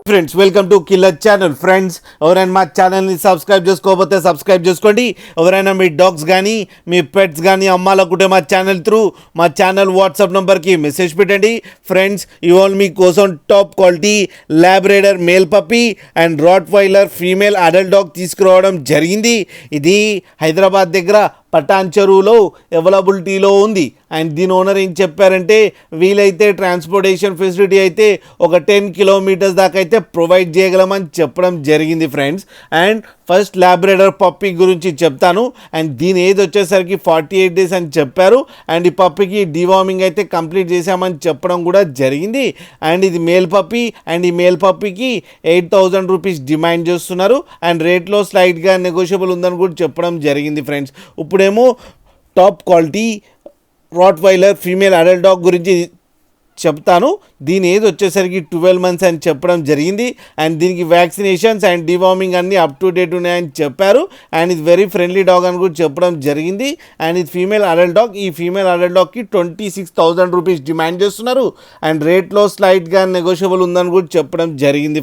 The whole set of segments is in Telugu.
Friends welcome to killer channel. Friends ఎవరైనా మా ఛానల్ని సబ్స్క్రైబ్ చేసుకోకపోతే సబ్స్క్రైబ్ చేసుకోండి. ఎవరైనా మీ డాగ్స్ కానీ మీ పెట్స్ కానీ అమ్మాలనుకుంటే మా ఛానల్ త్రూ మా ఛానల్ వాట్సాప్ నెంబర్కి మెసేజ్ పెట్టండి. ఫ్రెండ్స్ ఇవాళ మీకోసం top quality labrador male puppy and rottweiler female adult dog తీసుకురావడం జరిగింది. ఇది హైదరాబాద్ దగ్గర పటాన్ చెరువులో అవైలబిలిటీలో ఉంది. అండ్ దీని ఓనర్ ఏం చెప్పారంటే వీలైతే ట్రాన్స్పోర్టేషన్ ఫెసిలిటీ అయితే ఒక 10 కిలోమీటర్స్ దాకా అయితే ప్రొవైడ్ చేయగలమని చెప్పడం జరిగింది. Friends and first Labrador puppy గురించి చెప్తాను. అండ్ దీని ఏజ్ వచ్చేసరికి 48 డేస్ అని చెప్పారు. అండ్ ఈ పప్పీకి డివార్మింగ్ అయితే కంప్లీట్ చేశామని చెప్పడం కూడా జరిగింది. అండ్ ఇది మేల్ పప్పీ అండ్ ఈ మేల్ పప్పీకి 8,000 రూపీస్ డిమాండ్ చేస్తున్నారు. అండ్ రేట్లో స్లైట్గా నెగోషియబుల్ ఉందని కూడా చెప్పడం జరిగింది. ఫ్రెండ్స్ ఇప్పుడేమో top quality rottweiler female adult dog గురించి చెప్తాను. దీని ఏజ్ వచ్చేసరికి 12 మంత్స్ అని చెప్పడం జరిగింది. అండ్ దీనికి వ్యాక్సినేషన్స్ అండ్ డివార్మింగ్ అన్నీ అప్ టు డేట్ ఉన్నాయని చెప్పారు. అండ్ ఇది వెరీ ఫ్రెండ్లీ డాగ్ అని కూడా చెప్పడం జరిగింది. అండ్ ఇది ఫీమేల్ అడల్ట్ డాగ్. ఈ ఫీమేల్ అడల్ట్ డాగ్కి 26,000 రూపీస్ డిమాండ్ చేస్తున్నారు. అండ్ రేట్లో స్లైట్గా నెగోషియబుల్ ఉందని కూడా చెప్పడం జరిగింది.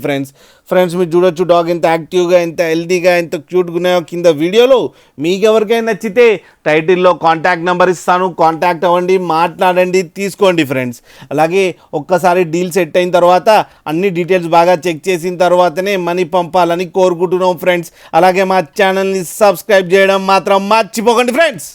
ఫ్రెండ్స్ మీరు చూడొచ్చు డాగ్ ఎంత యాక్టివ్గా ఎంత హెల్తీగా ఎంత క్యూట్గా ఉన్నాయో కింద వీడియోలో. మీకు ఎవరికైనా నచ్చితే టైటిల్లో కాంటాక్ట్ నెంబర్ ఇస్తాను, కాంటాక్ట్ అవ్వండి, మాట్లాడండి, తీసుకోండి. ఫ్రెండ్స్ అలాగే ఒక్కసారి డీల్ సెట్ అయిన తర్వాత అన్ని డీటెయిల్స్ బాగా చెక్ చేసిన తర్వాతనే మనీ పంపాలని కోరుకుంటున్నాం. ఫ్రెండ్స్ అలాగే మా ఛానల్ని సబ్స్క్రైబ్ చేయడం మాత్రం మర్చిపోకండి. ఫ్రెండ్స్